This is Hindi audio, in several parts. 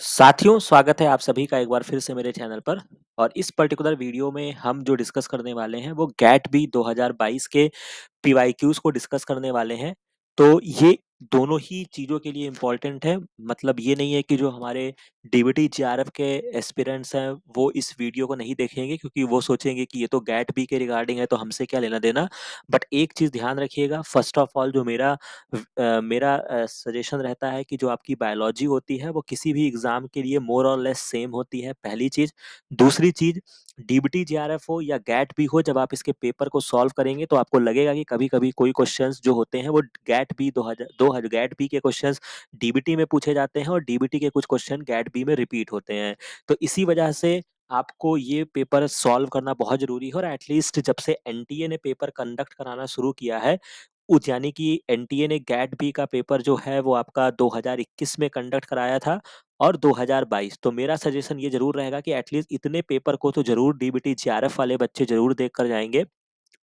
साथियों, स्वागत है आप सभी का एक बार फिर से मेरे चैनल पर। और इस पर्टिकुलर वीडियो में हम जो डिस्कस करने वाले हैं वो गेट बी 2022 के पीवाईक्यूज को डिस्कस करने वाले हैं। तो ये दोनों ही चीज़ों के लिए इम्पोर्टेंट है। मतलब ये नहीं है कि जो हमारे डीबीटी जेआरएफ के एस्पिरेंट्स हैं वो इस वीडियो को नहीं देखेंगे क्योंकि वो सोचेंगे कि ये तो गेट बी के रिगार्डिंग है तो हमसे क्या लेना देना। बट एक चीज़ ध्यान रखिएगा, फर्स्ट ऑफ ऑल जो मेरा सजेशन रहता है कि जो आपकी बायोलॉजी होती है वो किसी भी एग्जाम के लिए मोर और लेस सेम होती है, पहली चीज़। दूसरी चीज़, डीबीटी जेआरएफ हो या गैट भी हो, जब आप इसके पेपर को सॉल्व करेंगे तो आपको लगेगा कि कभी-कभी कोई क्वेश्चंस जो होते हैं वो गैट बी के क्वेश्चंस डीबीटी में पूछे जाते हैं और डीबीटी के कुछ क्वेश्चन गैट बी में रिपीट होते हैं। तो इसी वजह से आपको ये पेपर सॉल्व करना बहुत ज़रूरी है। और एटलीस्ट जब से एनटीए ने पेपर कंडक्ट कराना शुरू किया है, उस यानी कि एनटीए ने गैट बी का पेपर जो है वो आपका 2021 में कंडक्ट कराया था और 2022। तो मेरा सजेशन ये ज़रूर रहेगा कि एटलीस्ट इतने पेपर को तो ज़रूर डीबीटी जेआरएफ वाले बच्चे ज़रूर देख कर जाएँगे।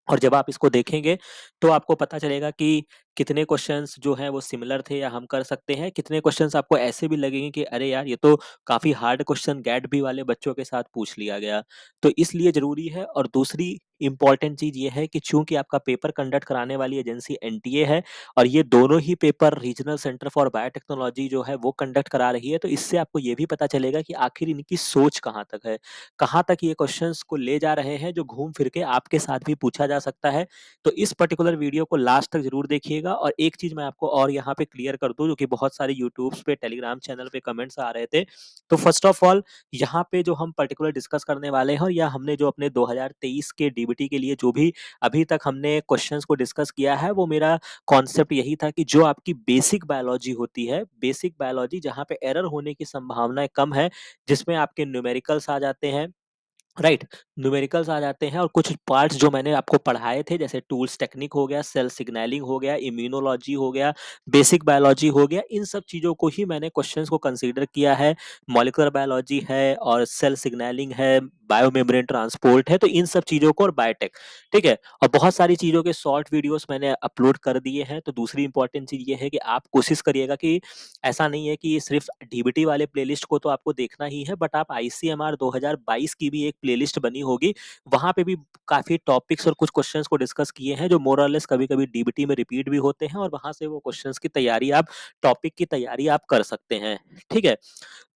और जब आप इसको देखेंगे तो आपको पता चलेगा कि कितने क्वेश्चंस जो हैं वो सिमिलर थे या हम कर सकते हैं, कितने क्वेश्चंस आपको ऐसे भी लगेंगे कि अरे यार ये तो काफ़ी हार्ड क्वेश्चन गैट बी वाले बच्चों के साथ पूछ लिया गया। तो इसलिए ज़रूरी है। और दूसरी इम्पोर्टेंट चीज़ ये है कि चूँकि आपका पेपर कंडक्ट कराने वाली एजेंसी एनटीए है और ये दोनों ही paper Regional Centre for Biotechnology जो है वो कंडक्ट करा रही है, तो इससे आपको ये भी पता चलेगा कि आखिर इनकी सोच कहाँ तक है। कहाँ तक ये क्वेश्चंस को ले जा रहे हैं जो घूम फिर के आपके साथ भी पूछा जा सकता है। तो इस पर्टिकुलर वीडियो को लास्ट तक ज़रूर देखिएगा। और एक चीज़ मैं आपको और यहाँ पे क्लियर कर दूँ, जो कि बहुत सारे यूट्यूब्स पे, टेलीग्राम चैनल पे कमेंट्स आ रहे थे। तो फर्स्ट ऑफ ऑल, यहाँ पे जो हम पर्टिकुलर डिस्कस करने वाले हैं, और या हमने जो अपने 2023 के डीबीटी के लिए जो भी अभी तक हमने क्वेश्चंस को डिस्कस किया है, वो मेरा कॉन्सेप्ट यही था कि जो आपकी बेसिक बायोलॉजी होती है, बेसिक बायोलॉजी जहाँ पे एरर होने की संभावनाएँ कम है, जिसमें आपके न्यूमेरिकल्स आ जाते हैं, राइट। न्यूमेरिकल्स आ जाते हैं और कुछ पार्ट्स जो मैंने आपको पढ़ाए थे, जैसे टूल्स टेक्निक हो गया, सेल सिग्नलिंग हो गया, इम्यूनोलॉजी हो गया, बेसिक बायोलॉजी हो गया, इन सब चीज़ों को ही मैंने क्वेश्चंस को कंसीडर किया है। मॉलिक्यूलर बायोलॉजी है और सेल सिग्नलिंग है, बायोमेम्ब्रेन ट्रांसपोर्ट है, तो इन सब चीज़ों को, और बायोटेक, ठीक है। और बहुत सारी चीज़ों के शॉर्ट वीडियोस मैंने अपलोड कर दिए हैं। तो दूसरी इंपॉर्टेंट चीज़ ये है कि आप कोशिश करिएगा कि ऐसा नहीं है कि सिर्फ डीबीटी वाले प्लेलिस्ट को तो आपको देखना ही है, बट आप आईसीएमआर 2022 की भी एक प्लेलिस्ट बनी होगी, वहाँ पे भी काफ़ी टॉपिक्स और कुछ क्वेश्चंस को डिस्कस किए हैं जो मोर और लेस कभी-कभी डीबीटी में रिपीट भी होते हैं, और वहाँ से वो क्वेश्चंस की तैयारी आप, टॉपिक की तैयारी आप कर सकते हैं, ठीक है।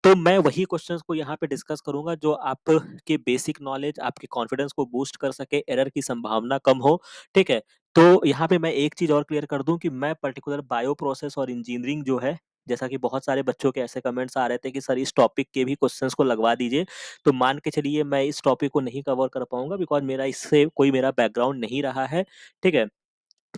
तो मैं वही क्वेश्चंस को यहाँ पे डिस्कस करूँगा जो आपके बेसिक नॉलेज, आपके कॉन्फिडेंस को बूस्ट कर सके, एरर की संभावना कम हो, ठीक है। तो यहाँ पे मैं एक चीज़ और क्लियर कर दूँ कि मैं पर्टिकुलर बायो प्रोसेस और इंजीनियरिंग जो है, जैसा कि बहुत सारे बच्चों के ऐसे कमेंट्स आ रहे थे कि सर इस टॉपिक के भी क्वेश्चंस को लगवा दीजिए, तो मान के चलिए मैं इस टॉपिक को नहीं कवर कर पाऊँगा, बिकॉज़ मेरा इससे कोई मेरा बैकग्राउंड नहीं रहा है, ठीक है।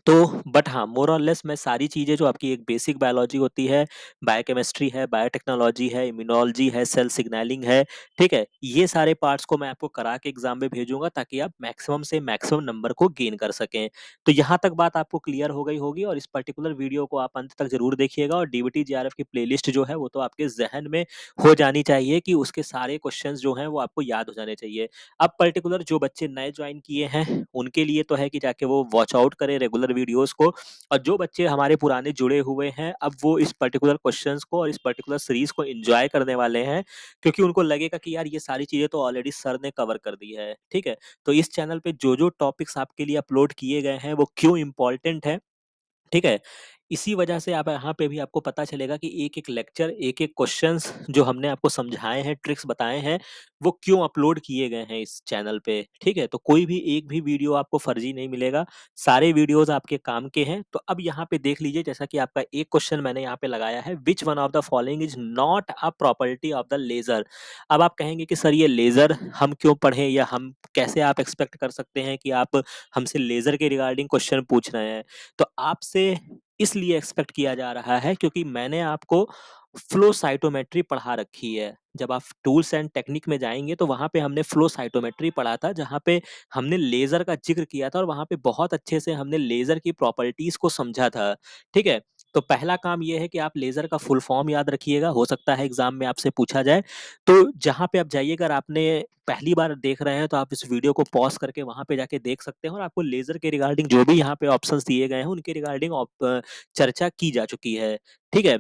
तो बट हाँ, मोर और लेस मैं सारी चीज़ें जो आपकी एक बेसिक बायोलॉजी होती है, बायोकेमिस्ट्री है, बायोटेक्नोलॉजी है, इम्यूनोलॉजी है, सेल सिग्नलिंग है, ठीक है? ये सारे पार्ट्स को मैं आपको करा के एग्ज़ाम में भेजूँगा ताकि आप मैक्सिमम से मैक्सिमम नंबर को गेन कर सकें। तो यहाँ तक बात आपको क्लियर हो गई होगी, और इस पर्टिकुलर वीडियो को आप अंत तक ज़रूर देखिएगा। और डीबीटी जेआरएफ की प्लेलिस्ट जो है वो तो आपके ज़हन में हो जानी चाहिए कि उसके सारे क्वेश्चंस जो हैं वो आपको याद हो जाने चाहिए। अब पर्टिकुलर जो बच्चे नए जॉइन किए हैं, उनके लिए तो है कि जाके वो वॉच आउट करें रेगुलर वीडियोस को। और जो बच्चे हमारे पुराने जुड़े हुए हैं, अब वो इस पर्टिकुलर क्वेश्चंस को और इस पर्टिकुलर सीरीज को एंजॉय करने वाले हैं, क्योंकि उनको लगेगा कि यार ये सारी चीज़ें तो ऑलरेडी सर ने कवर कर दी है, ठीक है? तो इस चैनल पे जो-जो टॉपिक्स आपके लिए अपलोड किए गए हैं, वो क्यों इम्पोर्टेंट है, ठीक है? इसी वजह से आप यहाँ पे भी आपको पता चलेगा कि एक-एक लेक्चर, एक-एक क्वेश्चंस जो हमने आपको समझाए हैं, ट्रिक्स बताए हैं, वो क्यों अपलोड किए गए हैं इस चैनल पे, ठीक है? तो कोई भी एक भी वीडियो आपको फर्जी नहीं मिलेगा, सारे वीडियोज़ आपके काम के हैं। तो अब यहाँ पे देख लीजिए, जैसा कि आपका एक क्वेश्चन मैंने यहाँ पे लगाया है, which one of the following is not a property of the laser? अब आप कहेंगे कि सर ये लेज़र हम क्यों पढ़ें, या हम कैसे आप एक्सपेक्ट कर सकते हैं कि आप हमसे लेज़र के रिगार्डिंग क्वेश्चन पूछ रहे हैं? तो आपसे इसलिए एक्सपेक्ट किया जा रहा है क्योंकि मैंने आपको फ्लो साइटोमेट्री पढ़ा रखी है। जब आप टूल्स एंड टेक्निक में जाएँगे तो वहाँ पे हमने फ्लो साइटोमेट्री पढ़ा था, जहाँ पे हमने लेज़र का ज़िक्र किया था और वहाँ पे बहुत अच्छे से हमने लेज़र की प्रॉपर्टीज़ को समझा था, ठीक है? तो पहला काम ये है कि आप लेज़र का फुल फॉर्म याद रखिएगा, हो सकता है एग्ज़ाम में आपसे पूछा जाए। तो जहाँ पे आप जाइए, अगर आपने पहली बार देख रहे हैं तो आप इस वीडियो को पॉज़ करके वहाँ पे जाके देख सकते हैं, और आपको लेज़र के रिगार्डिंग जो भी यहाँ पे ऑप्शंस दिए गए हैं, उनके रिगार्डिंग चर्चा की जा चुकी है, ठीक है?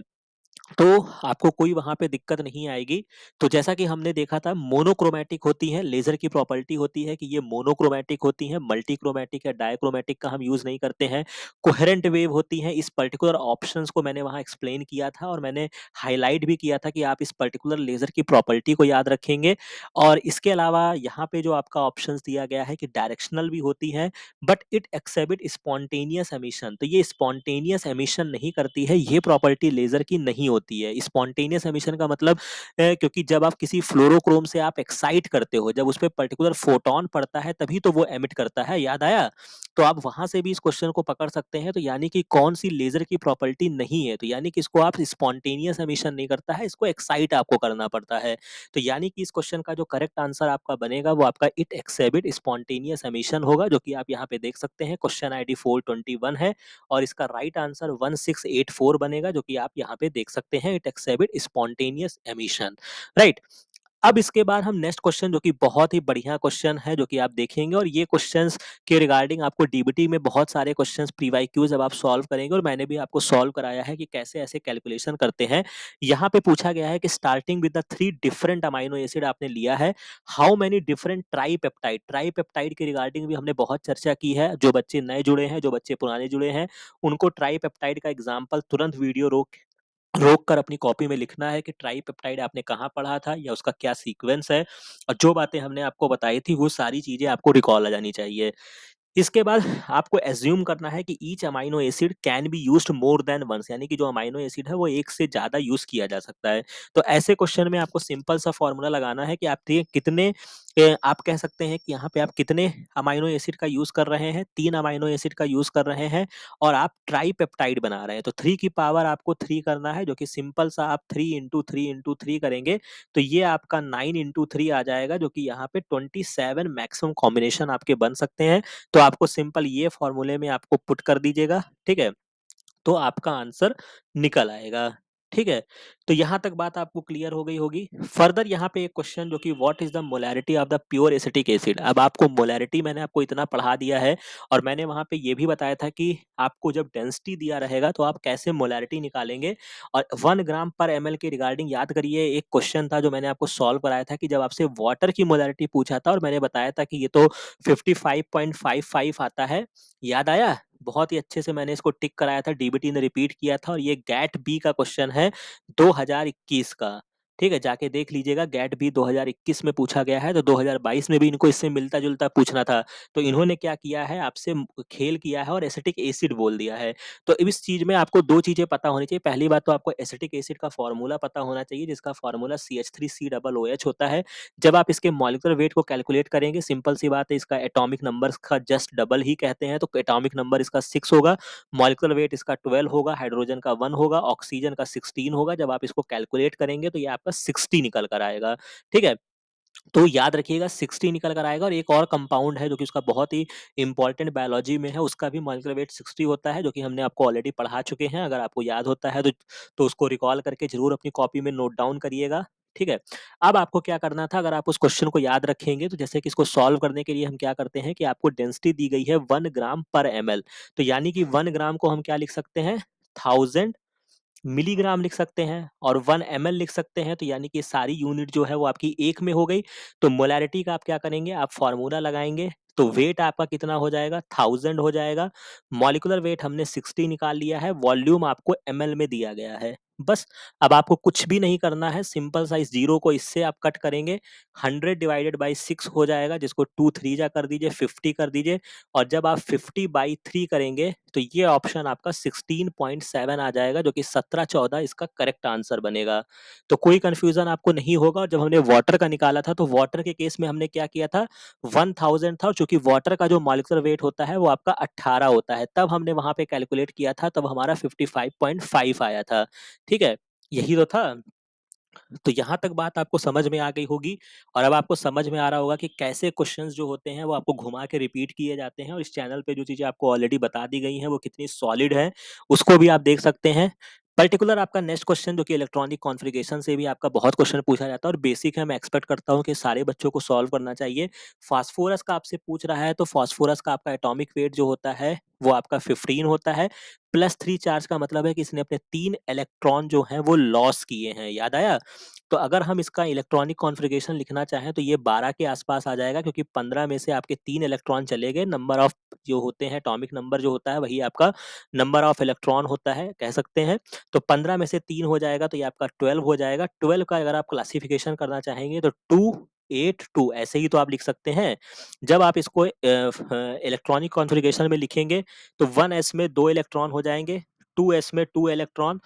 तो आपको कोई वहाँ पे दिक्कत नहीं आएगी। तो जैसा कि हमने देखा था मोनोक्रोमैटिक होती हैं, लेज़र की प्रॉपर्टी होती है कि ये मोनोक्रोमैटिक होती हैं, मल्टीक्रोमैटिक या डाइक्रोमैटिक का हम यूज़ नहीं करते हैं। कोहेरेंट वेव होती हैं, इस पर्टिकुलर ऑप्शंस को मैंने वहाँ एक्सप्लेन किया था और मैंने हाइलाइट भी किया था कि आप इस पर्टिकुलर लेज़र की प्रॉपर्टी को याद रखेंगे। और इसके अलावा यहाँ पे जो आपका ऑप्शंस दिया गया है कि डायरेक्शनल भी होती है, but it exhibit spontaneous emission. तो ये स्पॉन्टेनियस एमिशन नहीं करती है, ये प्रॉपर्टी लेज़र की नहीं होती है। स्पॉन्टेनियस एमिशन का मतलब क्योंकि जब आप किसी फ्लोरोक्रोम से आप एक्साइट करते हो, जब उसपे पर्टिकुलर फोटोन पड़ता है तभी तो वो एमिट करता है, याद आया? तो आप वहाँ से भी इस क्वेश्चन को पकड़ सकते हैं। तो यानी कि कौन-सी लेज़र की प्रॉपर्टी नहीं है, तो यानी कि इसको आप स्पॉन्टेनियस एमिशन नहीं करता है, इसको एक्साइट आपको करना पड़ता है। तो यानी कि इस क्वेश्चन का जो करेक्ट आंसर आपका बनेगा वो आपका इट एक्सिबिट स्पॉन्टेनियस एमिशन होगा, जो कि आप यहाँ पे देख सकते हैं क्वेश्चन आईडी 421 है और इसका राइट आंसर 1684 बनेगा, जो कि आप यहाँ पे देख सकते हैं it exhibit spontaneous emission, right. अब इसके बाद हम नेक्स्ट क्वेश्चन, जो कि बहुत ही बढ़िया क्वेश्चन है, जो कि आप देखेंगे और ये क्वेश्चंस के रिगार्डिंग आपको डीबीटी में बहुत सारे क्वेश्चंस प्री-वाई-क्यूज अब आप सॉल्व करेंगे और मैंने भी आपको सॉल्व कराया है कि कैसे ऐसे कैलकुलेशन करते हैं। यहाँ पे पूछा गया है कि starting with the 3 different amino acid आपने लिया है, how many different tripeptide, tripeptide के रिगार्डिंग भी हमने बहुत चर्चा की है। जो बच्चे नए जुड़े हैं, जो बच्चे पुराने जुड़े हैं, उनको ट्राइपेप्टाइड का एग्जांपल तुरंत वीडियो रोक कर अपनी कॉपी में लिखना है कि ट्राइपेप्टाइड आपने कहाँ पढ़ा था या उसका क्या सीक्वेंस है, और जो बातें हमने आपको बताई थी वो सारी चीजें आपको रिकॉल आ जानी चाहिए। इसके बाद आपको एज्यूम करना है कि each amino acid can be used more than once, यानी कि जो अमाइनो एसिड है वो एक से ज्यादा यूज किया जा सकता है। तो ऐसे क्वेश्चन में आपको सिंपल सा फॉर्मूला लगाना है कि आप कितने आप कह सकते हैं कि यहाँ पे आप कितने अमाइनो एसिड का यूज कर रहे हैं, 3 अमाइनो एसिड का यूज कर रहे हैं और आप ट्राइपेप्टाइड बना रहे हैं। तो 3 की पावर आपको 3 करना है, जो कि सिंपल सा आप 3 इंटू 3 इंटू 3 करेंगे तो ये आपका 9 इंटू 3 आ जाएगा, जो कि यहाँ पे 27 मैक्सिमम कॉम्बिनेशन आपके बन सकते हैं। तो आपको सिंपल ये फॉर्मूले में आपको पुट कर दीजिएगा, ठीक है? तो आपका आंसर निकल आएगा, ठीक है? तो यहाँ तक बात आपको क्लियर हो गई होगी। फर्दर यहाँ पे एक क्वेश्चन, जो कि what is the molarity of the pure acetic acid. अब आपको मोलैरिटी मैंने आपको इतना पढ़ा दिया है और मैंने वहाँ पे ये भी बताया था कि आपको जब डेंसिटी दिया रहेगा तो आप कैसे मोलैरिटी निकालेंगे। और 1 ग्राम पर एमएल के रिगार्डिंग याद करिए, एक क्वेश्चन था जो मैंने आपको सॉल्व कराया था कि जब आपसे वाटर की मोलैरिटी पूछा था और मैंने बताया था कि ये तो 55.55 आता है, याद आया? बहुत ही अच्छे से मैंने इसको टिक कराया था, डीबीटी ने रिपीट किया था और ये गेट बी का क्वेश्चन है 2021 का, ठीक है? जाके देख लीजिएगा, गेट बी 2021 में पूछा गया है। तो 2022 में भी इनको इससे मिलता-जुलता पूछना था, तो इन्होंने क्या किया है, आपसे खेल किया है और एसिटिक एसिड बोल दिया है। तो इस चीज में आपको 2 चीजें पता होनी चाहिए। पहली बात तो आपको एसिटिक एसिड का फॉर्मूला पता होना चाहिए, जिसका फॉर्मूला CH3COOH होता है। जब आप इसके मॉलिक्यूलर वेट को कैलकुलेट करेंगे, सिंपल सी बात है, इसका एटॉमिक नंबर का जस्ट डबल ही कहते हैं, तो एटॉमिक नंबर इसका 6 होगा, मॉलिक्यूलर वेट इसका 12 होगा, हाइड्रोजन का 1 होगा, ऑक्सीजन का 16 होगा। जब आप इसको कैलकुलेट करेंगे तो ये आपका 60 निकल कर आएगा, ठीक है? तो याद रखिएगा 60 निकल कर आएगा। और एक और कंपाउंड है जो कि उसका बहुत ही इंपॉर्टेंट बायोलॉजी में है, उसका भी मॉलिक्यूलर वेट 60 होता है, जो कि हमने आपको ऑलरेडी पढ़ा चुके हैं। अगर आपको याद होता है तो उसको रिकॉल करके जरूर अपनी कॉपी में नोट डाउन करिएगा, ठीक है? अब आपको क्या करना था, अगर आप उस क्वेश्चन को याद रखेंगे तो जैसे कि इसको सॉल्व करने के लिए हम क्या करते हैं कि आपको डेंसिटी दी गई है 1 ग्राम पर एमएल, तो यानी कि 1 ग्राम को हम क्या लिख सकते हैं, 1000 मिलीग्राम लिख सकते हैं और 1 एमएल लिख सकते हैं। तो यानी कि सारी यूनिट जो है वो आपकी एक में हो गई। तो मोलैरिटी का आप क्या करेंगे, आप फॉर्मूला लगाएंगे, तो वेट आपका कितना हो जाएगा, 1000 हो जाएगा। मॉलिक्यूलर वेट हमने 60 निकाल लिया है, वॉल्यूम आपको एमएल में दिया गया है। बस अब आपको कुछ भी नहीं करना है, सिंपल सा इस जीरो को इससे आप कट करेंगे, 100 डिवाइडेड बाई 6 हो जाएगा, जिसको 2 3 जा कर दीजिए, 50 कर दीजिए। और जब आप 50 बाई 3 करेंगे तो ये ऑप्शन आपका 16.7 आ जाएगा, जो कि 17-14 इसका करेक्ट आंसर बनेगा। तो कोई कंफ्यूजन आपको नहीं होगा। और जब हमने वाटर का निकाला था तो वाटर के केस में हमने क्या किया था, 1000 था, और चूंकि वाटर का जो मॉलिक्यूलर वेट होता है वो आपका 18 होता है, तब हमने वहां पे कैलकुलेट किया था, तब हमारा 55.5 आया था, ठीक है? यही तो था। तो यहाँ तक बात आपको समझ में आ गई होगी और अब आपको समझ में आ रहा होगा कि कैसे क्वेश्चंस जो होते हैं वो आपको घुमा के रिपीट किए जाते हैं, और इस चैनल पे जो चीज़ें आपको ऑलरेडी बता दी गई हैं वो कितनी सॉलिड है, उसको भी आप देख सकते हैं। पर्टिकुलर आपका नेक्स्ट क्वेश्चन जो कि इलेक्ट्रॉनिक कॉन्फ़िगरेशन से भी आपका बहुत क्वेश्चन पूछा जाता है और बेसिक है, मैं एक्सपेक्ट करता हूँ कि सारे बच्चों को सॉल्व करना चाहिए। फास्फोरस का आपसे पूछ रहा है, तो फास्फोरस का आपका एटॉमिक वेट जो होता है वो आपका 15 होता है। +3 चार्ज का मतलब है कि इसने अपने 3 इलेक्ट्रॉन जो हैं वो लॉस किए हैं, याद आया? तो अगर हम इसका इलेक्ट्रॉनिक कॉन्फ़िगरेशन लिखना चाहें तो ये 12 के आस-पास आ जाएगा, क्योंकि 15 में से आपके 3 इलेक्ट्रॉन चले गए। नंबर ऑफ जो होते हैं, एटॉमिक नंबर जो होता है वही आपका नंबर ऑफ इलेक्ट्रॉन होता है, कह सकते हैं। तो 15 में से 3 हो जाएगा तो ये आपका 12 हो जाएगा। 12 का अगर आप क्लासिफिकेशन करना चाहेंगे तो 2, 8, 2 ऐसे ही तो आप लिख सकते हैं। जब आप इसको इलेक्ट्रॉनिक कॉन्फ़िगरेशन में लिखेंगे तो 1s में 2 इलेक्ट्रॉन हो जाएँगे, 2s में 2 इलेक्ट्रॉन,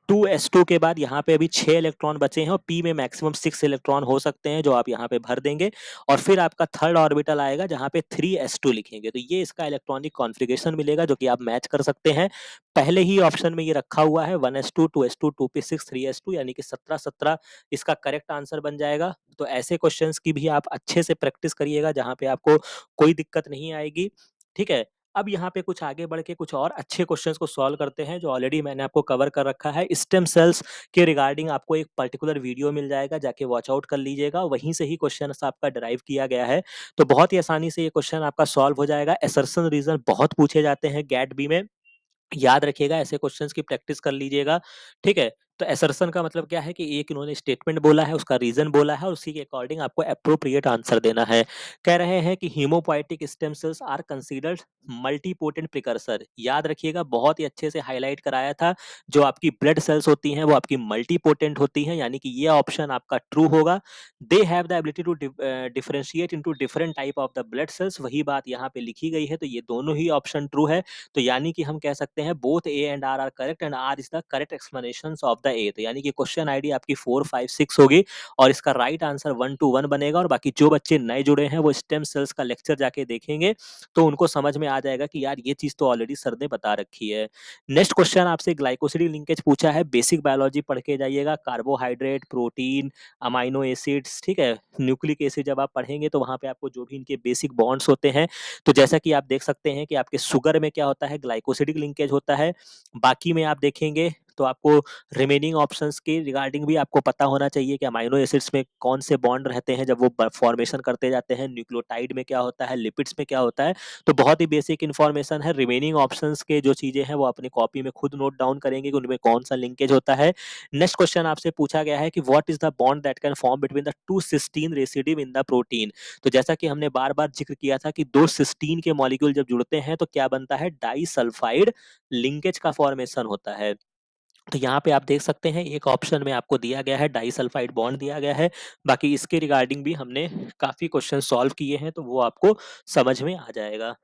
2s2 के बाद यहाँ पे अभी 6 इलेक्ट्रॉन बचे हैं और p में मैक्सिमम 6 इलेक्ट्रॉन हो सकते हैं, जो आप यहाँ पे भर देंगे और फिर आपका थर्ड ऑर्बिटल आएगा जहाँ पे 3s2 लिखेंगे। तो ये इसका इलेक्ट्रॉनिक कॉन्फ़िगरेशन मिलेगा, जो कि आप मैच कर सकते हैं। पहले ही ऑप्शन में ये रखा हुआ है 1s2, 2s2, 2p6, 3s2, यानी कि 17-17 इसका करेक्ट आंसर बन जाएगा। तो ऐसे क्वेश्चंस की भी आप अच्छे से प्रैक्टिस करिएगा जहाँ पे आपको कोई दिक्कत नहीं आएगी, ठीक है? अब यहाँ पे कुछ आगे बढ़ के कुछ और अच्छे क्वेश्चंस को सॉल्व करते हैं, जो ऑलरेडी मैंने आपको कवर कर रखा है। स्टेम सेल्स के रिगार्डिंग आपको एक पर्टिकुलर वीडियो मिल जाएगा, जाके वॉच आउट कर लीजिएगा, वहीं से ही क्वेश्चंस आपका डिराइव किया गया है। तो बहुत ही आसानी से ये क्वेश्चन आपका सॉल्व हो जाएगा। असर्शन रीजन बहुत पूछे जाते हैं गेट बी में, याद रखिएगा, ऐसे क्वेश्चंस की प्रैक्टिस कर लीजिएगा, ठीक है? तो असर्शन का मतलब क्या है कि एक इन्होंने स्टेटमेंट बोला है, उसका रीज़न बोला है और उसी के अकॉर्डिंग आपको एप्रोप्रिएट आंसर देना है। कह रहे हैं कि haematopoietic stem cells are considered multipotent precursor. याद रखिएगा, बहुत ही अच्छे से हाइलाइट कराया था। जो आपकी ब्लड सेल्स होती हैं, वो आपकी मल्टीपोटेंट होती हैं, यानी कि ये ऑप्शन आपका ट्रू होगा। They have the ability to differentiate into different type of the blood cells, वही बात यहाँ पे लिखी गई है, तो ये दोनों ही ऑप्शन ट्रू है। तो यानी कि हम कह सकते हैं both A and R are correct and R is the correct explanation of the A. तो यानी कि क्वेश्चन आईडी आपकी 4, 5, 6 होगी और इसका राइट आंसर 1 to 1 बनेगा। और बाकी जो बच्चे नए जुड़े हैं वो स्टेम सेल्स का लेक्चर जाके देखेंगे तो उनको समझ में आ जाएगा कि यार ये चीज तो ऑलरेडी सर ने बता रखी है। नेक्स्ट क्वेश्चन आपसे ग्लाइकोसिडिक लिंकेज पूछा है, बेसिक बायोलॉजी पढ़ के जाइएगा, कार्बोहाइड्रेट, प्रोटीन, अमाइनो एसिड्स, ठीक है? न्यूक्लिक एसिड जब आप पढ़ेंगे तो वहां पे आपको जो भी इनके बेसिक बॉन्ड्स होते हैं, तो जैसा कि आप देख सकते हैं कि आपके शुगर में क्या होता है, ग्लाइकोसिडिक लिंकेज होता है। बाकी में आप देखेंगे तो आपको रिमेनिंग ऑप्शंस के रिगार्डिंग भी आपको पता होना चाहिए कि अमाइनो एसिड्स में कौन से बॉन्ड रहते हैं जब वो फॉर्मेशन करते जाते हैं, न्यूक्लियोटाइड में क्या होता है, लिपिड्स में क्या होता है। तो बहुत ही बेसिक इन्फॉर्मेशन है। रिमेनिंग ऑप्शंस के जो चीजें हैं वो अपनी कॉपी में खुद नोट डाउन करेंगे कि उनमें कौन सा लिंकेज होता है। नेक्स्ट क्वेश्चन आपसे पूछा गया है कि what is the bond that can form between the two cysteine residue in the protein. तो जैसा कि हमने बार बार जिक्र किया था कि दो सिस्टीन के मॉलिक्यूल जब जुड़ते हैं तो क्या बनता है, डाई सल्फाइड लिंकेज का फॉर्मेशन होता है। तो यहाँ पे आप देख सकते हैं एक ऑप्शन में आपको दिया गया है डाई सल्फाइड बॉन्ड दिया गया है। बाकी इसके रिगार्डिंग भी हमने काफी क्वेश्चन सॉल्व किए हैं, तो वो आपको समझ में आ जाएगा।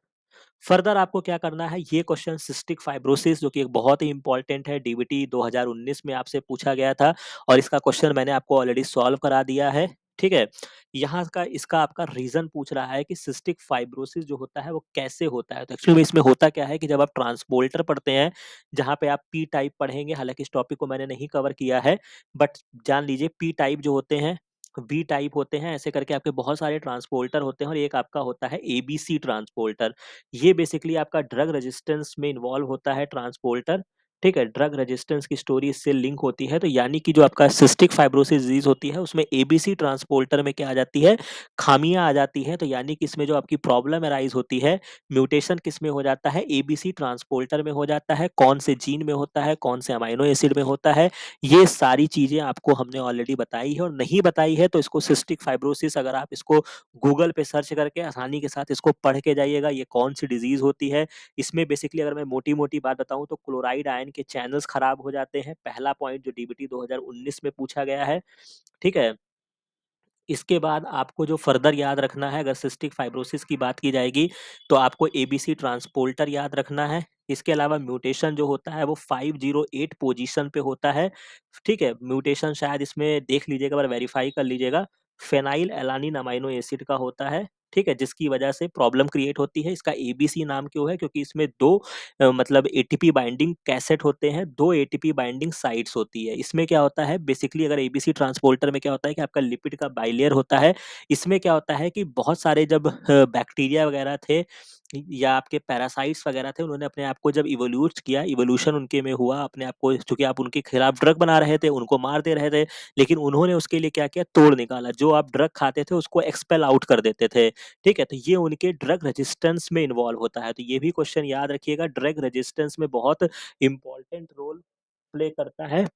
फर्दर आपको क्या करना है, ये क्वेश्चन सिस्टिक फाइब्रोसिस जो कि एक बहुत ही इंपॉर्टेंट है, डीबीटी 2019 में आपसे पूछा गया था और इसका क्वेश्चन मैंने आपको ऑलरेडी सॉल्व करा दिया है, ठीक है? यहाँ का इसका आपका रीजन पूछ रहा है कि सिस्टिक फाइब्रोसिस जो होता है वो कैसे होता है। तो एक्चुअली में इसमें होता क्या है कि जब आप ट्रांसपोर्टर पढ़ते हैं, जहाँ पे आप पी टाइप पढ़ेंगे, हालांकि इस टॉपिक को मैंने नहीं कवर किया है, बट जान लीजिए पी टाइप जो होते हैं, बी टाइप होते हैं, ऐसे करके आपके बहुत सारे ट्रांसपोर्टर होते हैं और एक आपका होता है एबीसी ट्रांसपोर्टर। ये बेसिकली आपका ड्रग रेजिस्टेंस में इन्वॉल्व होता है ट्रांसपोर्टर, ठीक है? ड्रग रेजिस्टेंस की स्टोरी इससे लिंक होती है। तो यानी कि जो आपका सिस्टिक फाइब्रोसिस डिजीज होती है उसमें एबीसी ट्रांसपोर्टर में क्या आ जाती है, खामियां आ जाती हैं। तो यानी कि इसमें जो आपकी प्रॉब्लम अराइज होती है, म्यूटेशन किस में हो जाता है, एबीसी ट्रांसपोर्टर में हो जाता है। कौन से जीन में होता है, कौन से अमाइनो एसिड में होता है, ये सारी चीजें आपको हमने ऑलरेडी बताई है। और नहीं बताई है तो इसको सिस्टिक फाइब्रोसिस अगर आप इसको गूगल पे सर्च करके आसानी के साथ इसको पढ़ के जाइएगा, ये कौन सी डिजीज होती है। इसमें बेसिकली अगर मैं मोटी-मोटी बात बताऊँ तो क्लोराइड आयन के चैनल्स खराब हो जाते हैं, पहला पॉइंट जो डीबीटी 2019 में पूछा गया है, ठीक है? इसके बाद आपको जो फर्दर याद रखना है, अगर सिस्टिक फाइब्रोसिस की बात की जाएगी, तो आपको एबीसी ट्रांसपोर्टर याद रखना है। इसके अलावा म्यूटेशन जो होता है वो 508 पोजीशन पे होता है, ठीक है? म्यूटेशन शायद इसमें देख लीजिएगा, एक बार वेरीफाई कर लीजिएगा। फेनाइल एलानिन अमाइनो एसिड का होता है, ठीक है? जिसकी वजह से प्रॉब्लम क्रिएट होती है। इसका एबीसी नाम क्यों है? क्योंकि इसमें 2 मतलब एटीपी बाइंडिंग कैसेट होते हैं, 2 एटीपी बाइंडिंग साइट्स होती है। इसमें क्या होता है बेसिकली, अगर एबीसी ट्रांसपोर्टर में क्या होता है कि आपका लिपिड का बाइलेयर होता है। इसमें क्या होता है कि बहुत सारे जब बैक्टीरिया वगैरह थे या आपके पैरासाइट्स वगैरह थे, उन्होंने अपने आप को जब इवोल्यूट किया, इवोल्यूशन उनके में हुआ, अपने आप को, चूंकि आप उनके खिलाफ ड्रग बना रहे थे, उनको मार दे रहे थे, लेकिन उन्होंने उसके लिए क्या किया, तोड़ निकाला, जो आप ड्रग खाते थे उसको एक्सपेल आउट कर देते थे। ठीक है, तो ये उनके ड्रग रेजिस्टेंस में इन्वॉल्व होता है। तो ये भी क्वेश्चन याद रखिएगा, ड्रग रेजिस्टेंस में बहुत इंपॉर्टेंट रोल प्ले करता है।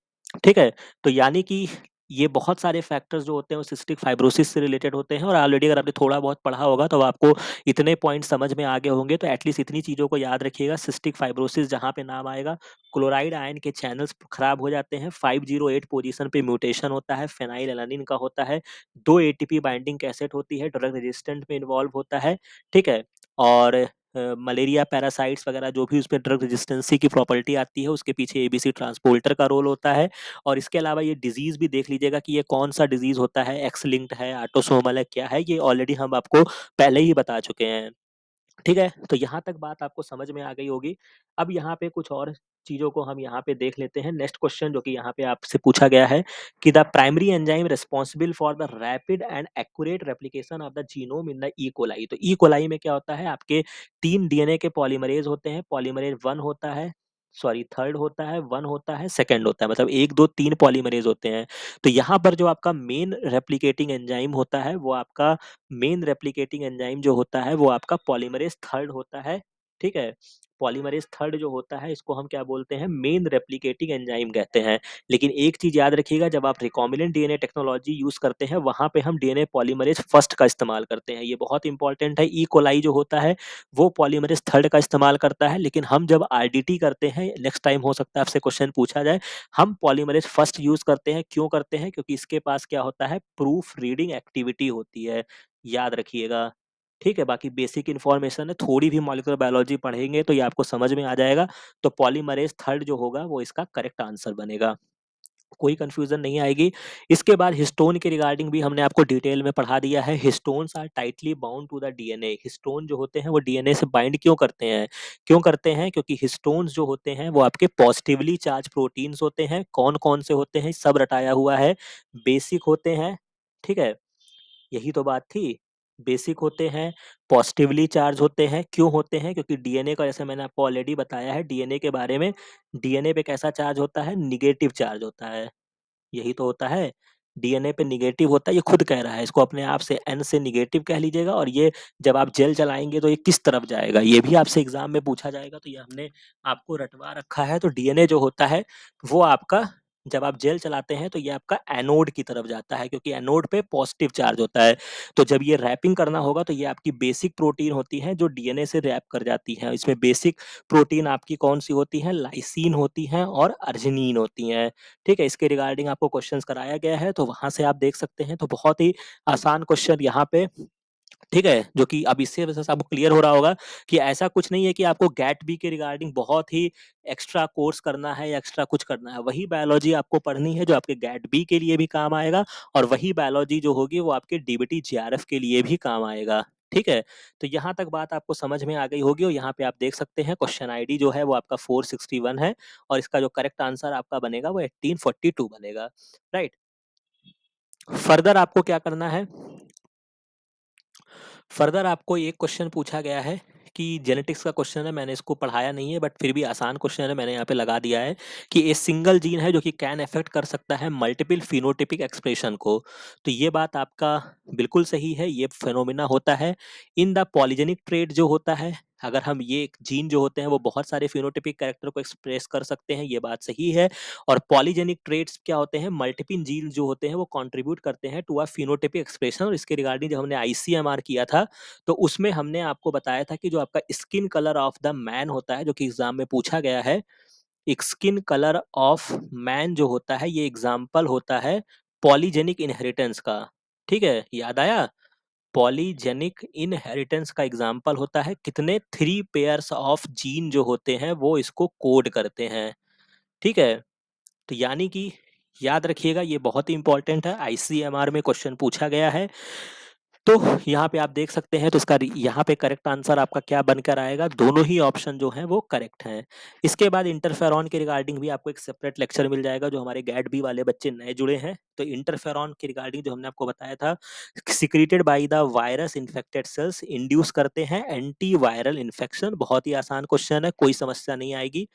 ठीक है, तो यानी कि ये बहुत सारे फैक्टर्स जो होते हैं वो सिस्टिक फाइब्रोसिस से रिलेटेड होते हैं, और ऑलरेडी अगर आपने थोड़ा बहुत पढ़ा होगा तो आपको इतने पॉइंट समझ में आ गए होंगे, तो एटलीस्ट इतनी चीज़ों को याद रखिएगा। सिस्टिक फाइब्रोसिस जहाँ पे नाम आएगा, क्लोराइड आयन के चैनल्स खराब हो जाते हैं, 508 पोजीशन पे म्यूटेशन होता है, फेनाइल एलानिन का होता है, 2 एटीपी बाइंडिंग कैसेट होती है, ड्रग रेजिस्टेंट में इन्वॉल्व होता है। ठीक है, और मलेरिया पैरासाइट्स वगैरह जो भी उसमें ड्रग रेजिस्टेंसी की प्रॉपर्टी आती है, उसके पीछे एबीसी ट्रांसपोर्टर का रोल होता है। और इसके अलावा ये डिजीज भी देख लीजिएगा कि ये कौन सा डिजीज होता है, एक्स लिंक्ड है, ऑटोसोमल है, क्या है, ये ऑलरेडी हम आपको पहले ही बता चुके हैं। ठीक है, तो यहाँ तक बात आपको समझ में आ गई होगी। अब यहाँ पे कुछ और चीजों को हम यहाँ पे देख लेते हैं। नेक्स्ट क्वेश्चन जो कि यहाँ पे आपसे पूछा गया है कि the primary enzyme responsible for the rapid and accurate replication of the genome in the E coli. तो ई कोलाई में क्या होता है, आपके 3 डीएनए के पॉलीमरेज होते हैं, पॉलीमरेज 1 होता है, सॉरी 3rd होता है, 1 होता है, 2nd होता है, मतलब 1 2 3 पॉलीमरेज होते हैं। तो यहाँ पर जो आपका मेन रेप्लिकेटिंग एंजाइम होता है, वो आपका मेन रेप्लिकेटिंग एंजाइम जो होता है वो आपका पॉलीमरेज 3rd होता है। ठीक है, पॉलीमरेज 3rd जो होता है इसको हम क्या बोलते हैं, मेन रेप्लिकेटिंग एंजाइम कहते हैं। लेकिन एक चीज याद रखिएगा, जब आप रिकॉम्बिनेंट डीएनए टेक्नोलॉजी यूज करते हैं, वहां पे हम डीएनए पॉलीमरेज फर्स्ट का इस्तेमाल करते हैं, ये बहुत इंपॉर्टेंट है। ई कोलाई जो होता है वो पॉलीमरेज 3rd का इस्तेमाल करता है, लेकिन हम जब आरडीटी करते हैं, नेक्स्ट टाइम हो सकता है आपसे क्वेश्चन पूछा जाए, हम पॉलीमरेज फर्स्ट यूज करते हैं। क्यों करते हैं, क्योंकि इसके पास क्या होता है, प्रूफ रीडिंग एक्टिविटी होती है, याद रखिएगा। ठीक है, बाकी बेसिक इन्फॉर्मेशन है, थोड़ी भी मॉलिक्यूलर बायोलॉजी पढ़ेंगे तो ये आपको समझ में आ जाएगा। तो पॉलीमरेज 3rd जो होगा वो इसका करेक्ट आंसर बनेगा, कोई कंफ्यूजन नहीं आएगी। इसके बाद हिस्टोन के रिगार्डिंग भी हमने आपको डिटेल में पढ़ा दिया है। Histones are tightly bound to the DNA. Histone जो होते हैं वो डीएनए से बाइंड क्यों करते हैं, क्यों करते हैं, क्योंकि हिस्टोन्स जो होते हैं वो आपके पॉजिटिवली चार्ज प्रोटीन्स होते हैं। कौन कौन से होते हैं, सब रटाया हुआ है। बेसिक होते हैं, ठीक है, यही तो बात थी, बेसिक होते हैं, पॉजिटिवली चार्ज होते हैं। क्यों होते हैं, क्योंकि डीएनए का, जैसे मैंने आपको ऑलरेडी बताया है डीएनए के बारे में, डीएनए पे कैसा चार्ज होता है, निगेटिव चार्ज होता है, यही तो होता है। डीएनए पे निगेटिव होता है, ये खुद कह रहा है, इसको अपने आप से एन से निगेटिव कह लीजिएगा। और ये जब आप जेल चलाएंगे तो ये किस तरफ जाएगा, ये भी आपसे एग्जाम में पूछा जाएगा, तो ये हमने आपको रटवा रखा है। तो डीएनए जो होता है वो आपका, जब आप जेल चलाते हैं तो ये आपका एनोड की तरफ जाता है, क्योंकि एनोड पे पॉजिटिव चार्ज होता है। तो जब ये रैपिंग करना होगा तो ये आपकी बेसिक प्रोटीन होती है जो डीएनए से रैप कर जाती है। इसमें बेसिक प्रोटीन आपकी कौन सी होती है, लाइसीन होती है और अर्जिनिन होती है। ठीक है, इसके रिगार्डिंग आपको क्वेश्चंस कराया गया है, तो वहां से आप देख सकते हैं। तो बहुत ही आसान क्वेश्चन यहाँ पे, ठीक है, जो कि अब इससे वजह से आपको क्लियर हो रहा होगा कि ऐसा कुछ नहीं है कि आपको गैट बी के रिगार्डिंग बहुत ही एक्स्ट्रा कोर्स करना है या एक्स्ट्रा कुछ करना है। वही बायोलॉजी आपको पढ़नी है जो आपके गैट बी के लिए भी काम आएगा, और वही बायोलॉजी जो होगी वो आपके डीबीटी जीआरएफ के लिए भी काम आएगा। ठीक है, तो यहाँ तक बात आपको समझ में आ गई होगी। और यहाँ पे आप देख सकते हैं क्वेश्चन आईडी जो है वो आपका 461 है, और इसका जो करेक्ट आंसर आपका बनेगा वो 1842 बनेगा। राइट, फर्दर आपको क्या करना है, फर्दर आपको एक क्वेश्चन पूछा गया है कि जेनेटिक्स का क्वेश्चन है, मैंने इसको पढ़ाया नहीं है बट फिर भी आसान क्वेश्चन है, मैंने यहाँ पे लगा दिया है कि ये सिंगल जीन है जो कि कैन अफेक्ट कर सकता है मल्टीपल फिनोटिपिक एक्सप्रेशन को। तो ये बात आपका बिल्कुल सही है, ये फेनोमेना होता है इन द पॉलीजेनिक ट्रेट जो होता है। अगर हम ये जीन जो होते हैं वो बहुत सारे फिनोटिपिक कैरेक्टर को एक्सप्रेस कर सकते हैं, ये बात सही है। और पॉलीजेनिक ट्रेट्स क्या होते हैं, मल्टीपल जीन जो होते हैं वो कंट्रीब्यूट करते हैं टू अ फिनोटिपिक एक्सप्रेशन। और इसके रिगार्डिंग जब हमने आईसीएमआर किया था तो उसमें हमने आपको बताया था कि जो आपका skin colour of the man होता है, जो कि एग्जाम में पूछा गया है, एक स्किन कलर ऑफ मैन जो होता है ये एग्जाम्पल होता है पॉलीजेनिक इनहेरिटेंस का। ठीक है, याद आया, पॉलीजेनिक इनहेरिटेंस का एग्जाम्पल होता है कितने, 3 पेयर्स ऑफ जीन जो होते हैं वो इसको कोड करते हैं। ठीक है, तो यानी कि याद रखिएगा ये बहुत ही इंपॉर्टेंट है, आईसीएमआर में क्वेश्चन पूछा गया है। तो यहाँ पे आप देख सकते हैं, तो इसका यहाँ पे करेक्ट आंसर आपका क्या बनकर आएगा, दोनों ही ऑप्शन जो हैं वो करेक्ट हैं। इसके बाद इंटरफेरॉन के रिगार्डिंग भी आपको एक सेपरेट लेक्चर मिल जाएगा, जो हमारे गैट बी वाले बच्चे नए जुड़े हैं। तो इंटरफेरॉन के रिगार्डिंग जो हमने आपको बताया था, secreted by the virus infected cells, induce करते हैं एंटी वायरल इन्फेक्शन। बहुत ही आसान क्वेश्चन है, कोई समस्या नहीं आएगी।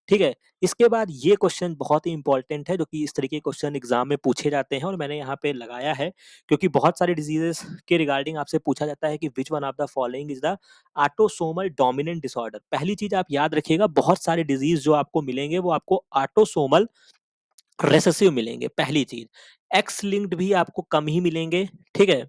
ठीक है। इसके बाद ये क्वेश्चन बहुत ही इंपॉर्टेंट है, जो कि इस तरीके के क्वेश्चन एग्जाम में पूछे जाते हैं और मैंने यहाँ पे लगाया है, क्योंकि बहुत सारे डिजीजेस के रिगार्डिंग आपसे पूछा जाता है कि which one of the following is the autosomal dominant disorder. पहली चीज आप याद रखिएगा, बहुत सारे डिजीज जो आपको मिलेंगे वो आपको ऑटोसोमल रेसेसिव मिलेंगे। पहली चीज, एक्स लिंक्ड भी आपको कम ही मिलेंगे। ठीक है।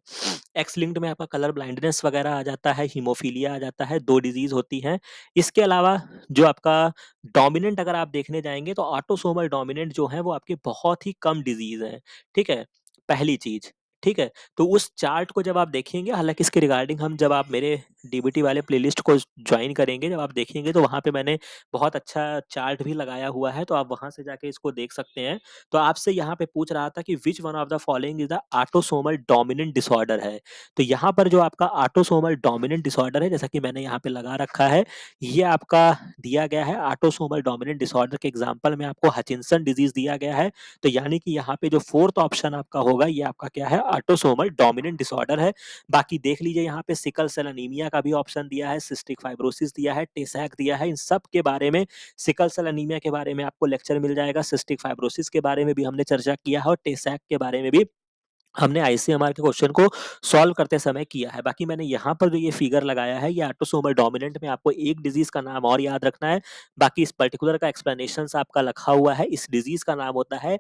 एक्स लिंक्ड में आपका कलर ब्लाइंडनेस वगैरह आ जाता है, हीमोफीलिया आ जाता है, दो डिजीज होती हैं। इसके अलावा जो आपका डोमिनेंट अगर आप देखने जाएंगे, तो ऑटोसोमल डोमिनेंट जो है वो आपके बहुत ही कम डिजीज है। ठीक है। पहली चीज। ठीक है। तो उस चार्ट को जब आप देखेंगे, हालांकि इसके रिगार्डिंग हम जब आप मेरे डीबीटी वाले प्लेलिस्ट को ज्वाइन करेंगे, जब आप देखेंगे तो वहां पे मैंने बहुत अच्छा चार्ट भी लगाया हुआ है, तो आप वहां से जाके इसको देख सकते हैं। तो आपसे यहाँ पे पूछ रहा था कि which one of the following is the autosomal dominant disorder है। तो यहाँ पर जो आपका ऑटोसोमल डोमिनेंट डिसऑर्डर है, जैसा कि मैंने यहाँ पे लगा रखा है, ये आपका दिया गया है ऑटोसोमल डोमिनेंट डिसऑर्डर के एग्जांपल में आपको हचिंसन डिजीज दिया गया है। तो यानी कि यहाँ पे जो फोर्थ ऑप्शन आपका होगा, ये आपका क्या है, ऑटोसोमल डोमिनेंट डिसऑर्डर है। बाकी देख लीजिए, यहाँ पे सिकल सेल अनीमिया का भी ऑप्शन दिया है, सिस्टिक फाइब्रोसिस दिया है, टेसैक दिया है। इन सब के बारे में, सिकल सेल अनीमिया के बारे में आपको लेक्चर मिल जाएगा, सिस्टिक फाइब्रोसिस के बारे में भी हमने चर्चा किया है, और टेसैक के बारे में भी हमने आईसीएमआर के क्वेश्चन को सॉल्व करते समय किया है। बाकी मैंने यहाँ पर जो ये फिगर लगाया है, ये ऑटोसोमल डोमिनेंट में आपको एक डिजीज का नाम और याद रखना है। बाकी इस पर्टिकुलर का एक्सप्लेनेशन आपका लिखा हुआ है। इस डिजीज का नाम होता है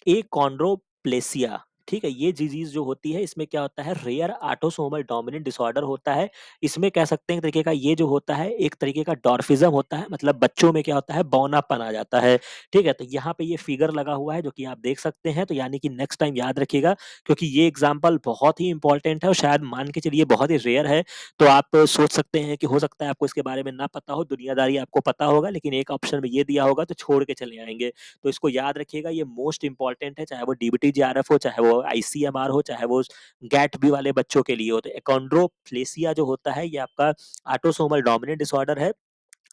एकॉन्ड्रोप्लेसिया। ठीक है। ये डिजीज जो होती है, इसमें क्या होता है, रेयर ऑटोसोमल डोमिनेंट डिसऑर्डर होता है। इसमें कह सकते हैं एक तरीके का ये जो होता है, एक तरीके का डॉर्फिज्म होता है, मतलब बच्चों में क्या होता है, बौनापन आ जाता है। ठीक है। तो यहाँ पे ये फिगर लगा हुआ है, जो कि आप देख सकते हैं। तो यानी कि नेक्स्ट टाइम याद रखिएगा, क्योंकि ये एग्जाम्पल बहुत ही इंपॉर्टेंट है और शायद मान के चलिए बहुत ही रेयर है। तो आप सोच सकते हैं कि हो सकता है आपको इसके बारे में ना पता हो, दुनियादारी आपको पता होगा, लेकिन एक ऑप्शन में ये दिया होगा तो छोड़ के चले आएंगे। तो इसको याद रखिएगा, ये मोस्ट इंपॉर्टेंट है, चाहे वो डीबीटी जीआरएफ हो, चाहे वो आईसीएमआर हो, चाहे वो गैट बी वाले बच्चों के लिए हो। तो एकोंड्रोप्लेसिया जो होता है, ये आपका ऑटोसोमल डोमिनेंट डिसऑर्डर है।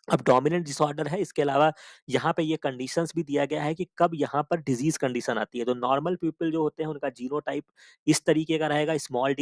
अब डोमिनेंट डिसऑर्डर है, इसके अलावा यहाँ पे ये कंडीशंस भी दिया गया है कि कब यहाँ पर डिजीज कंडीशन आती है। तो नॉर्मल पीपल जो होते हैं, उनका जीनोटाइप इस तरीके का रहेगा, स्मॉल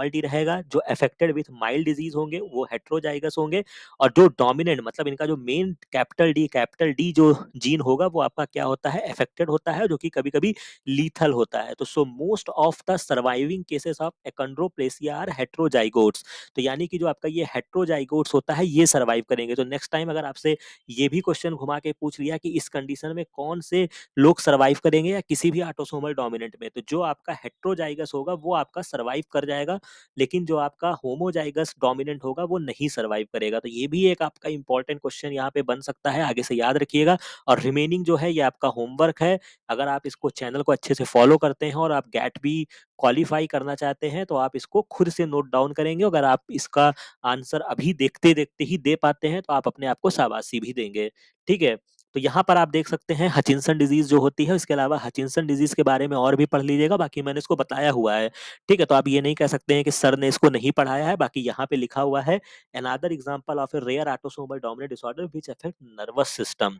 डी रहेगा। जो अफेक्टेड विथ माइल्ड डिजीज होंगे वो हेट्रोजाइगस होंगे, और जो डोमिनेंट मतलब इनका जो मेन कैपिटल डी जो जीन होगा, वो आपका क्या होता है, अफेक्टेड होता है, जो कि कभी कभी लीथल होता है। तो so most of the surviving cases of achondroplasia are heterozygotes. तो यानी कि जो आपका ये हेट्रोजाइगोट्स होता है, ये सर्वाइव करेंगे। तो नेक्स्ट टाइम अगर आपसे ये भी क्वेश्चन घुमा के पूछ लिया कि इस कंडीशन में कौन से लोग सर्वाइव करेंगे, या किसी भी ऑटोसोमल डोमिनेंट में, तो जो आपका हेट्रोजाइगस होगा वो आपका सर्वाइव कर जाएगा, लेकिन जो आपका होमोजाइगस डोमिनेंट होगा वो नहीं सर्वाइव करेगा। तो ये भी एक आपका इंपॉर्टेंट क्वेश्चन यहाँ पे बन सकता है, आगे से याद रखिएगा। और रिमेनिंग जो है, ये आपका होमवर्क है। अगर आप इसको चैनल को अच्छे से फॉलो करते हैं और आप गैट भी क्वालिफाई करना चाहते हैं, तो आप इसको खुद से नोट डाउन करेंगे। अगर आप इसका आंसर अभी देखते देखते ही दे पाते हैं, तो आप अपने आप को शाबाशी भी देंगे। ठीक है। तो यहाँ पर आप देख सकते हैं हचिंसन डिजीज जो होती है, इसके अलावा हचिंसन डिजीज के बारे में और भी पढ़ लीजिएगा, बाकी मैंने इसको बताया हुआ है। ठीक है। तो आप ये नहीं कह सकते हैं कि सर ने इसको नहीं पढ़ाया है, बाकी यहाँ पे लिखा हुआ है, another example of a rare autosomal dominant disorder which affect nervous system.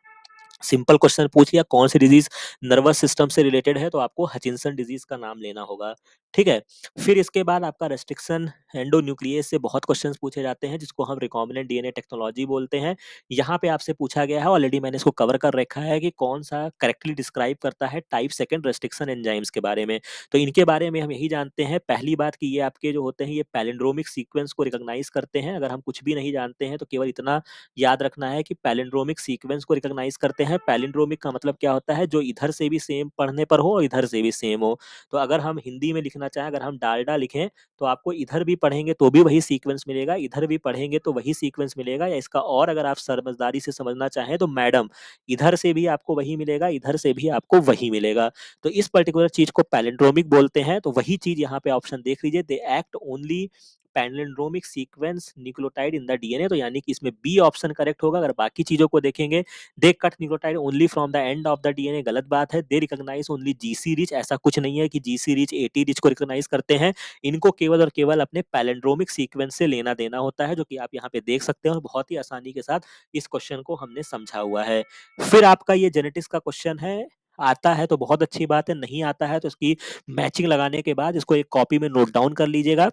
Simple question पूछ लिया, कौन सी डिजीज नर्वस सिस्टम से रिलेटेड है, तो आपको हचिंसन डिजीज का नाम लेना होगा। ठीक है। फिर इसके बाद आपका रेस्ट्रिक्शन एंडोन्यूक्लियस से बहुत क्वेश्चंस पूछे जाते हैं, जिसको हम रिकॉम्बिनेंट डीएनए टेक्नोलॉजी बोलते हैं। यहाँ पे आपसे पूछा गया है, ऑलरेडी मैंने इसको कवर कर रखा है, कि कौन सा करेक्टली डिस्क्राइब करता है टाइप सेकंड रेस्ट्रिक्शन एंजाइम्स के बारे में। तो इनके बारे में हम यही जानते हैं, पहली बात कि ये आपके जो होते हैं, ये पैलिंड्रोमिक सीक्वेंस को रिकॉग्नाइज करते हैं। अगर हम कुछ भी नहीं जानते हैं, तो केवल इतना याद रखना है कि पैलिंड्रोमिक सीक्वेंस को रिकॉग्नाइज करते हैं। पैलिंड्रोमिक का मतलब क्या होता है, जो इधर से भी सेम पढ़ने पर हो और इधर से भी सेम हो। तो अगर हम हिंदी में लिखना चाहें, अगर हम डालडा लिखें, तो आपको इधर भी पढ़ेंगे तो भी वही सीक्वेंस मिलेगा, इधर भी पढ़ेंगे तो वही सीक्वेंस मिलेगा। या इसका और अगर आप समझदारी से समझना चाहें, तो मैडम, इधर से भी आपको वही मिलेगा, इधर से भी आपको वही मिलेगा। तो इस पर्टिकुलर चीज को पैलिंड्रोमिक बोलते हैं। तो वही चीज यहाँ पे ऑप्शन देख लीजिए, they act only palindromic sequence nucleotide in the DNA, तो यानी कि इसमें बी ऑप्शन करेक्ट होगा। अगर बाकी चीजों को देखेंगे, they cut nucleotide only from the end of the DNA, गलत बात है। They recognise only GC rich, ऐसा कुछ नहीं है कि जीसी रिच एटी रिच को रिकॉग्नाइज करते हैं। इनको केवल और केवल अपने पैलिंड्रोमिक सीक्वेंस से लेना देना होता है, जो कि आप यहाँ पे देख सकते हैं और बहुत ही आसानी के साथ इस क्वेश्चन को हमने समझा हुआ है। फिर आपका ये जेनेटिक्स का क्वेश्चन है, आता है तो बहुत अच्छी बात है, नहीं आता है तो इसकी मैचिंग लगाने के बाद इसको एक कॉपी में नोट डाउन कर लीजिएगा।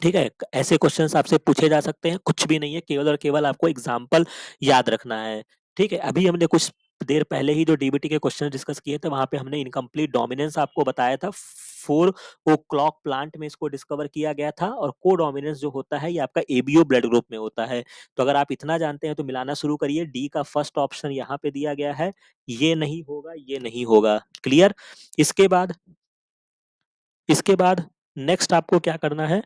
ठीक है, ऐसे क्वेश्चंस आपसे पूछे जा सकते हैं, कुछ भी नहीं है, केवल और केवल आपको एग्जाम्पल याद रखना है। ठीक है, अभी हमने कुछ देर पहले ही जो डीबीटी के क्वेश्चन डिस्कस किए थे, वहां पे हमने इनकम्प्लीट डोमिनेंस आपको बताया था। 4 o'clock प्लांट में इसको डिस्कवर किया गया था, और को डोमिनेंस जो होता है ये आपका एबीओ ब्लड ग्रुप में होता है। तो अगर आप इतना जानते हैं तो मिलाना शुरू करिए। डी का फर्स्ट ऑप्शन यहाँ पे दिया गया है, ये नहीं होगा, ये नहीं होगा। क्लियर। इसके बाद इसके बाद नेक्स्ट आपको क्या करना है,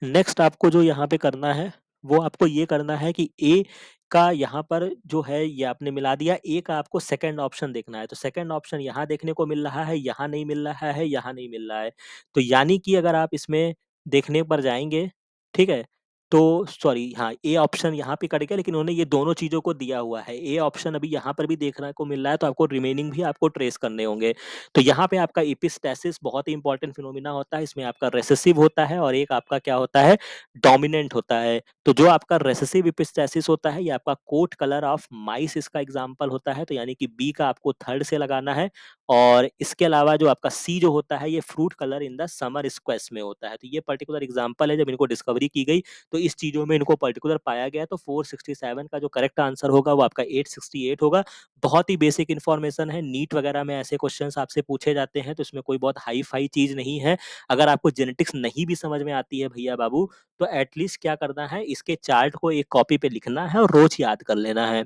नेक्स्ट आपको जो यहाँ पे करना है वो आपको ये करना है कि ए का यहाँ पर जो है ये आपने मिला दिया, ए का आपको सेकंड ऑप्शन देखना है। तो सेकंड ऑप्शन यहाँ देखने को मिल रहा है, यहाँ नहीं मिल रहा है, यहाँ नहीं मिल रहा है। तो यानी कि अगर आप इसमें देखने पर जाएंगे, ठीक है, तो सॉरी, हाँ, ए ऑप्शन यहाँ पे कट गया, लेकिन उन्होंने ये दोनों चीजों को दिया हुआ है। ए ऑप्शन अभी यहाँ पर भी देखने को मिल रहा है, तो आपको रिमेनिंग भी आपको ट्रेस करने होंगे। तो यहाँ पे आपका एपिस्टेसिस बहुत ही इंपॉर्टेंट फिनोमिना होता है, इसमें आपका रेसेसिव होता है और एक आपका क्या होता है, डोमिनेंट होता है। तो जो आपका रेसेसिव एपिस्टेसिस होता है ये आपका कोट कलर ऑफ माइस इसका एग्जांपल होता है, तो यानी कि बी का आपको थर्ड से लगाना है। और इसके अलावा जो आपका सी जो होता है ये fruit colour in the summer squash में होता है। तो ये पर्टिकुलर एग्जांपल है, जब इनको डिस्कवरी की गई तो इस चीजों में इनको पर्टिकुलर पाया गया। तो 467 का जो करेक्ट आंसर होगा वो आपका 868 होगा। बहुत ही बेसिक इन्फॉर्मेशन है, नीट वगैरह में ऐसे क्वेश्चंस आपसे पूछे जाते हैं, तो इसमें कोई बहुत हाई फाई चीज नहीं है। अगर आपको जेनेटिक्स नहीं भी समझ में आती है भैया बाबू, तो एटलीस्ट क्या करना है, इसके चार्ट को एक कॉपी पे लिखना है और रोज याद कर लेना है।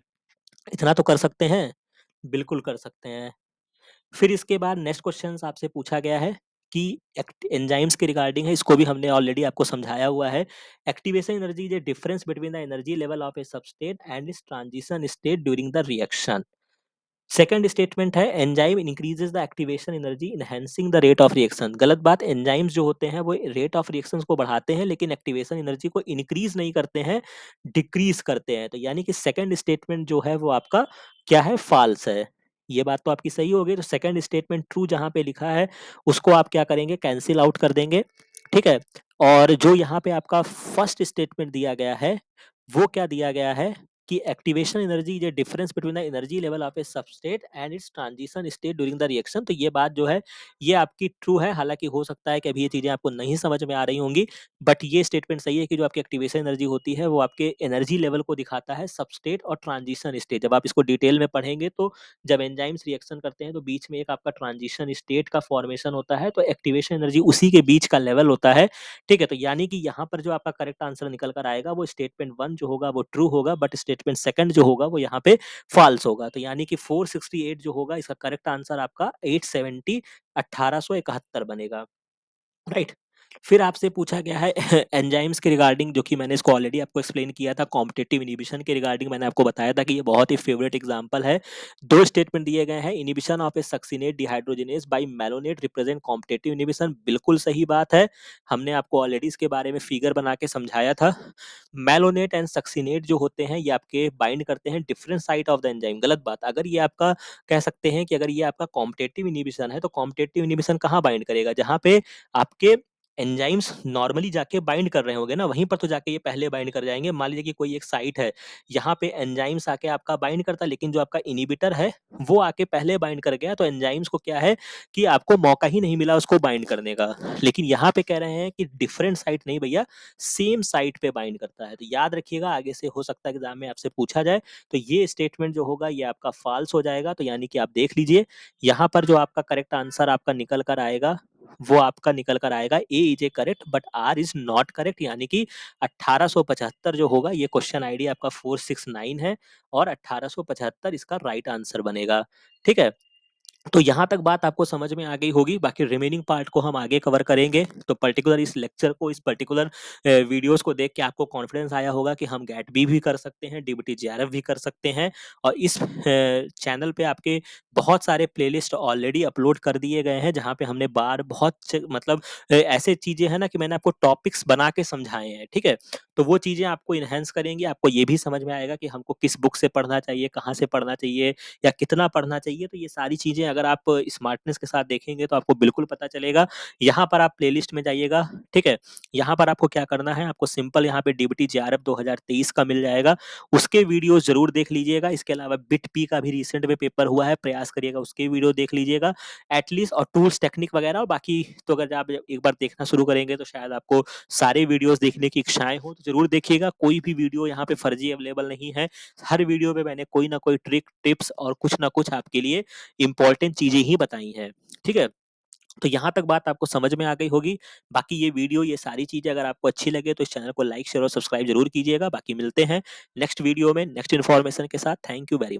इतना तो कर सकते हैं, बिल्कुल कर सकते हैं। फिर इसके बाद नेक्स्ट क्वेश्चन आपसे पूछा गया है कि एंजाइम्स के रिगार्डिंग है, इसको भी हमने ऑलरेडी आपको समझाया हुआ है। Activation energy is a difference between the energy level of a substrate and its transition state during the reaction. Second statement है, enzyme increases the activation energy enhancing the rate of reaction. गलत बात, एंजाइम्स जो होते हैं वो रेट ऑफ रिएक्शंस को बढ़ाते हैं, लेकिन एक्टिवेशन एनर्जी को इंक्रीज नहीं करते हैं, डिक्रीज करते हैं। तो यानी कि सेकंड स्टेटमेंट जो है वो आपका क्या है, फॉल्स है। ये बात तो आपकी सही होगी। तो सेकंड स्टेटमेंट ट्रू जहां पे लिखा है उसको आप क्या करेंगे, कैंसिल आउट कर देंगे। ठीक है, और जो यहाँ पे आपका फर्स्ट स्टेटमेंट दिया गया है वो क्या दिया गया है कि activation energy is a difference between the energy level of a substrate and its transition state during the reaction. तो ये बात जो है ये आपकी ट्रू है। हालांकि हो सकता है कि अभी ये चीजें आपको नहीं समझ में आ रही होंगी, बट ये स्टेटमेंट सही है कि जो आपकी एक्टिवेशन एनर्जी होती है वो आपके एनर्जी लेवल को दिखाता है, सबस्टेट और ट्रांजिशन स्टेट। जब आप इसको डिटेल में पढ़ेंगे तो जब एंजाइम्स रिएक्शन करते हैं तो बीच में एक आपका ट्रांजिशन स्टेट का फॉर्मेशन होता है, तो एक्टिवेशन एनर्जी उसी के बीच का लेवल होता है। ठीक है, तो यानी कि यहाँ पर जो आपका करेक्ट आंसर निकल कर आएगा वो स्टेटमेंट वन जो होगा वो ट्रू होगा, बट स्टेटमेंट सेकंड जो होगा वो यहाँ पे फॉल्स होगा। तो यानी कि 468 जो होगा इसका करेक्ट आंसर आपका 870 1871 बनेगा। राइट। फिर आपसे पूछा गया है एंजाइम्स के रिगार्डिंग, जो कि मैंने इसको ऑलरेडी आपको एक्सप्लेन किया था। कॉम्पिटिटिव इनिबिशन के रिगार्डिंग मैंने आपको बताया था कि ये बहुत ही फेवरेट एग्जांपल है। दो स्टेटमेंट दिए गए हैं, inhibition of a succinate dehydrogenase by malonate represent competitive inhibition, बिल्कुल सही बात है। हमने आपको ऑलरेडी इसके बारे में फिगर बना के समझाया था। मेलोनेट एंड सक्सिनेट जो होते हैं ये आपके बाइंड करते हैं different site of the enzyme. गलत बात, अगर ये आपका कह सकते हैं कि अगर ये आपका कॉम्पिटिटिव इनिबिशन है तो कॉम्पिटिटिव इनिबिशन कहाँ बाइंड करेगा, जहाँ पे आपके एंजाइम्स नॉर्मली जाके बाइंड कर रहे होंगे ना, वहीं पर तो जाके ये पहले बाइंड कर जाएंगे। मान लीजिए कि कोई एक साइट है, यहाँ पे एंजाइम्स आके आपका बाइंड करता, लेकिन जो आपका इनिबिटर है वो आके पहले बाइंड कर गया, तो एंजाइम्स को क्या है कि आपको मौका ही नहीं मिला उसको बाइंड करने का। लेकिन यहाँ पे कह रहे हैं कि डिफरेंट साइट नहीं भैया, सेम साइट पे बाइंड करता है। तो याद रखिएगा, आगे से हो सकता है एग्जाम में आपसे पूछा जाए, तो ये स्टेटमेंट जो होगा ये आपका फॉल्स हो जाएगा। तो यानी कि आप देख लीजिए यहाँ पर जो आपका करेक्ट आंसर आपका निकल कर आएगा वो आपका निकल कर आएगा A is a correct but R is not correct. यानी कि 1875 जो होगा, ये क्वेश्चन आईडी आपका 469 है और 1875 इसका राइट आंसर बनेगा। ठीक है, तो यहाँ तक बात आपको समझ में आ गई होगी, बाकी रिमेनिंग पार्ट को हम आगे कवर करेंगे। तो पर्टिकुलर इस लेक्चर को, इस पर्टिकुलर वीडियोस को देख के आपको कॉन्फिडेंस आया होगा कि हम गेट बी भी कर सकते हैं, डीबीटी जेआरएफ भी कर सकते हैं। और इस चैनल पे आपके बहुत सारे प्लेलिस्ट ऑलरेडी अपलोड कर दिए गए हैं, जहाँ पे हमने मतलब ऐसे चीजें हैं ना कि मैंने आपको टॉपिक्स बना के समझाए हैं, ठीक है। तो वो चीजें आपको इनहेंस करेंगी, आपको ये भी समझ में आएगा कि हमको किस बुक से पढ़ना चाहिए, कहाँ से पढ़ना चाहिए, या कितना पढ़ना चाहिए। तो ये सारी चीजें अगर आप स्मार्टनेस के साथ देखेंगे तो आपको बिल्कुल पता चलेगा। यहाँ पर आप प्लेलिस्ट में जाइएगा, ठीक है। यहाँ पर आपको क्या करना है, आपको सिंपल यहाँ पे डीबीटी जेआरएफ 2023 का मिल जाएगा, उसके वीडियो जरूर देख लीजिएगा। इसके अलावा बिट पी का भी रिसेंट में पेपर हुआ है, प्रयास करिएगा उसके वीडियो देख लीजिएगा एटलीस्ट। और टूल्स टेक्निक वगैरह, और बाकी तो अगर आप एक बार देखना शुरू करेंगे तो शायद आपको सारे वीडियोस देखने की इच्छाएं हो, तो जरूर देखिएगा। कोई भी वीडियो यहाँ पे फर्जी अवेलेबल नहीं है। हर वीडियो में मैंने कोई ना कोई ट्रिक, टिप्स और कुछ ना कुछ आपके लिए इंपॉर्टेंट चीजें ही बताई हैं, ठीक है। तो यहाँ तक बात आपको समझ में आ गई होगी। बाकी ये वीडियो, ये सारी चीजें अगर आपको अच्छी लगे तो इस चैनल को लाइक, शेयर और सब्सक्राइब जरूर कीजिएगा। बाकी मिलते हैं नेक्स्ट वीडियो में नेक्स्ट इन्फॉर्मेशन के साथ। Thank you very much.